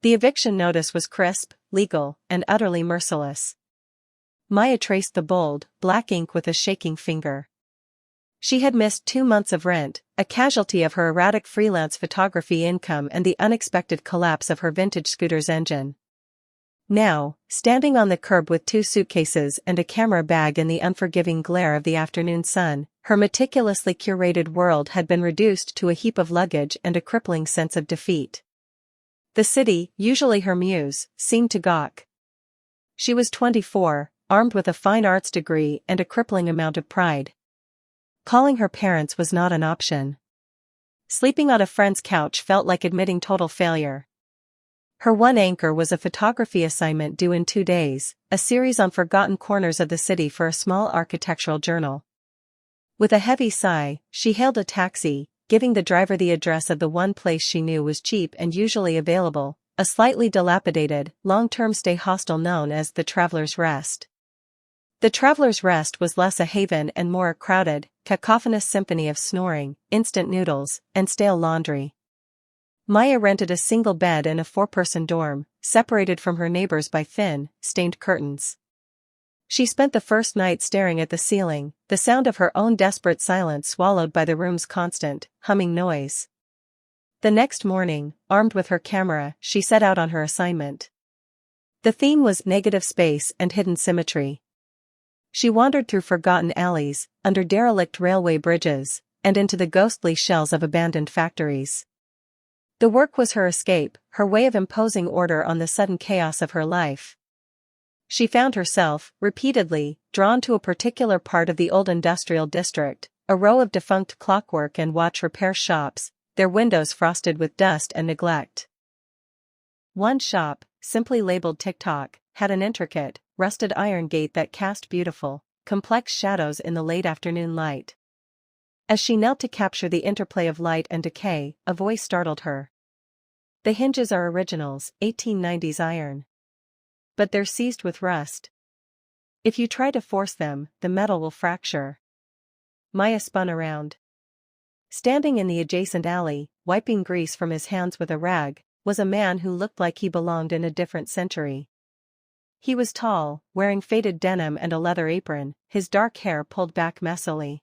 The eviction notice was crisp, legal, and utterly merciless. Maya traced the bold, black ink with a shaking finger. She had missed 2 months of rent, a casualty of her erratic freelance photography income and the unexpected collapse of her vintage scooter's engine. Now, standing on the curb with 2 suitcases and a camera bag in the unforgiving glare of the afternoon sun, her meticulously curated world had been reduced to a heap of luggage and a crippling sense of defeat. The city, usually her muse, seemed to gawk. She was 24, armed with a fine arts degree and a crippling amount of pride. Calling her parents was not an option. Sleeping on a friend's couch felt like admitting total failure. Her one anchor was a photography assignment due in 2 days, a series on forgotten corners of the city for a small architectural journal. With a heavy sigh, she hailed a taxi, giving the driver the address of the one place she knew was cheap and usually available, a slightly dilapidated, long-term stay hostel known as the Traveler's Rest. The Traveler's Rest was less a haven and more a crowded, cacophonous symphony of snoring, instant noodles, and stale laundry. Maya rented a single bed in a 4-person dorm, separated from her neighbors by thin, stained curtains. She spent the first night staring at the ceiling, the sound of her own desperate silence swallowed by the room's constant, humming noise. The next morning, armed with her camera, she set out on her assignment. The theme was negative space and hidden symmetry. She wandered through forgotten alleys, under derelict railway bridges, and into the ghostly shells of abandoned factories. The work was her escape, her way of imposing order on the sudden chaos of her life. She found herself, repeatedly, drawn to a particular part of the old industrial district, a row of defunct clockwork and watch repair shops, their windows frosted with dust and neglect. One shop, simply labeled TikTok, had an intricate, rusted iron gate that cast beautiful, complex shadows in the late afternoon light. As she knelt to capture the interplay of light and decay, a voice startled her. "The hinges are originals, 1890s iron. But they're seized with rust. If you try to force them, the metal will fracture." Maya spun around. Standing in the adjacent alley, wiping grease from his hands with a rag, was a man who looked like he belonged in a different century. He was tall, wearing faded denim and a leather apron, his dark hair pulled back messily.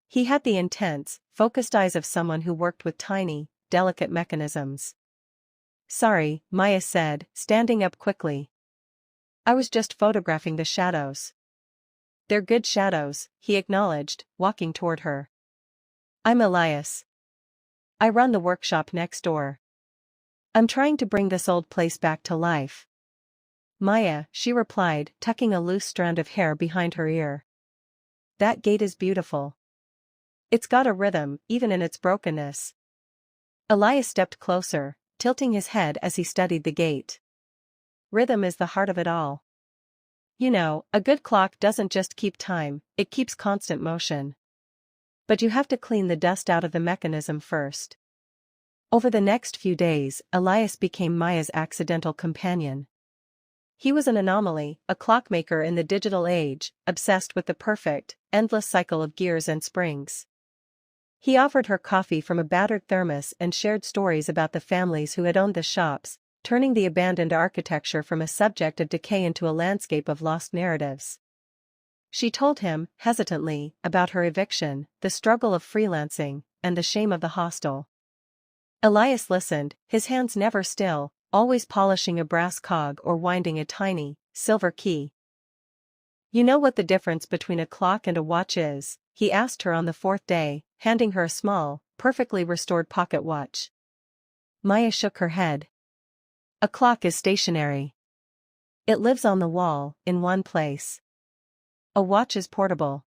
He had the intense, focused eyes of someone who worked with tiny, delicate mechanisms. "Sorry," Maya said, standing up quickly. "I was just photographing the shadows." "They're good shadows," he acknowledged, walking toward her. "I'm Elias. I run the workshop next door. I'm trying to bring this old place back to life." "Maya," she replied, tucking a loose strand of hair behind her ear. "That gate is beautiful. It's got a rhythm, even in its brokenness." Elias stepped closer, tilting his head as he studied the gate. "Rhythm is the heart of it all. You know, a good clock doesn't just keep time, it keeps constant motion. But you have to clean the dust out of the mechanism first." Over the next few days, Elias became Maya's accidental companion. He was an anomaly, a clockmaker in the digital age, obsessed with the perfect, endless cycle of gears and springs. He offered her coffee from a battered thermos and shared stories about the families who had owned the shops, turning the abandoned architecture from a subject of decay into a landscape of lost narratives. She told him, hesitantly, about her eviction, the struggle of freelancing, and the shame of the hostel. Elias listened, his hands never still, always polishing a brass cog or winding a tiny, silver key. "You know what the difference between a clock and a watch is?" he asked her on the 4th day, handing her a small, perfectly restored pocket watch. Maya shook her head. "A clock is stationary. It lives on the wall, in one place. A watch is portable.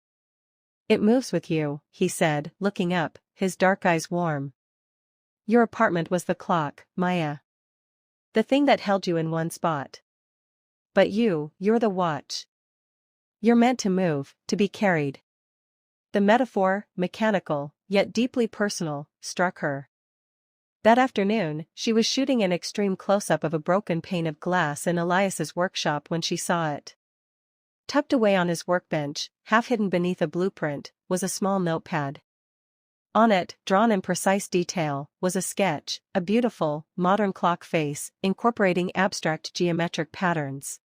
It moves with you," he said, looking up, his dark eyes warm. "Your apartment was the clock, Maya. The thing that held you in one spot. But you're the watch. You're meant to move, to be carried." The metaphor, mechanical, yet deeply personal, struck her. That afternoon, she was shooting an extreme close-up of a broken pane of glass in Elias's workshop when she saw it. Tucked away on his workbench, half hidden beneath a blueprint, was a small notepad. On it, drawn in precise detail, was a sketch, a beautiful, modern clock face, incorporating abstract geometric patterns.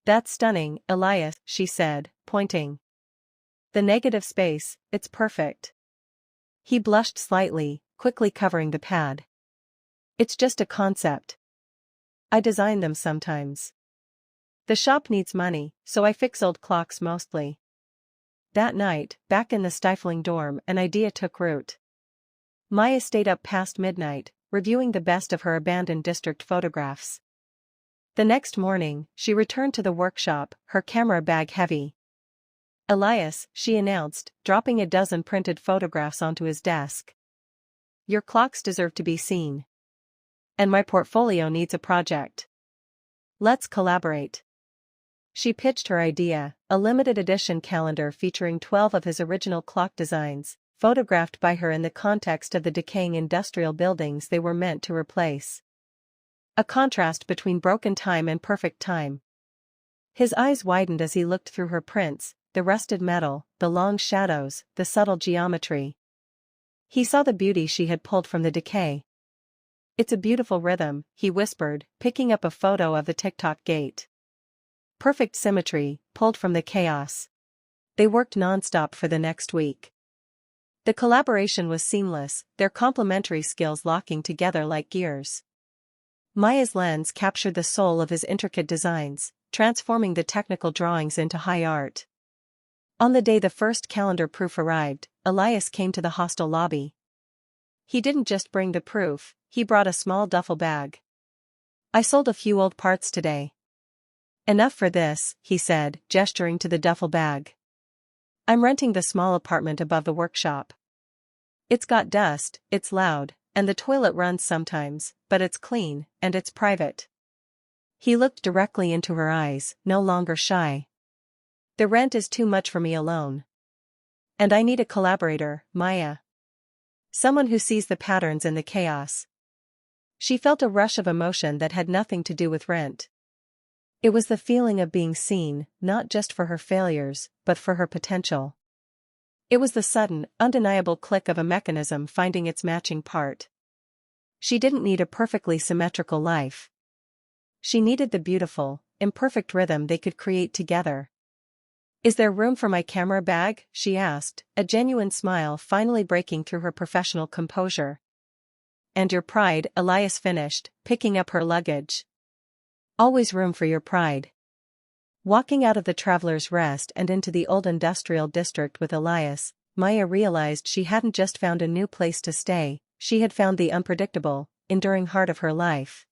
"That's stunning, Elias," she said, pointing. "The negative space, it's perfect." He blushed slightly, quickly covering the pad. "It's just a concept. I design them sometimes. The shop needs money, so I fix old clocks mostly." That night, back in the stifling dorm, an idea took root. Maya stayed up past midnight, reviewing the best of her abandoned district photographs. The next morning, she returned to the workshop, her camera bag heavy. "Elias," she announced, dropping a dozen printed photographs onto his desk. "Your clocks deserve to be seen. And my portfolio needs a project. Let's collaborate." She pitched her idea, a limited edition calendar featuring 12 of his original clock designs, photographed by her in the context of the decaying industrial buildings they were meant to replace. A contrast between broken time and perfect time. His eyes widened as he looked through her prints, the rusted metal, the long shadows, the subtle geometry. He saw the beauty she had pulled from the decay. "It's a beautiful rhythm," he whispered, picking up a photo of the tick-tock gate. "Perfect symmetry, pulled from the chaos." They worked non-stop for the next week. The collaboration was seamless, their complementary skills locking together like gears. Maya's lens captured the soul of his intricate designs, transforming the technical drawings into high art. On the day the first calendar proof arrived, Elias came to the hostel lobby. He didn't just bring the proof, he brought a small duffel bag. "I sold a few old parts today. Enough for this," he said, gesturing to the duffel bag. "I'm renting the small apartment above the workshop. It's got dust, it's loud, and the toilet runs sometimes, but it's clean, and it's private." He looked directly into her eyes, no longer shy. "The rent is too much for me alone. And I need a collaborator, Maya. Someone who sees the patterns in the chaos." She felt a rush of emotion that had nothing to do with rent. It was the feeling of being seen, not just for her failures, but for her potential. It was the sudden, undeniable click of a mechanism finding its matching part. She didn't need a perfectly symmetrical life. She needed the beautiful, imperfect rhythm they could create together. "Is there room for my camera bag?" she asked, a genuine smile finally breaking through her professional composure. "And your pride," Elias finished, picking up her luggage. "Always room for your pride." Walking out of the Traveler's Rest and into the old industrial district with Elias, Maya realized she hadn't just found a new place to stay, she had found the unpredictable, enduring heart of her life.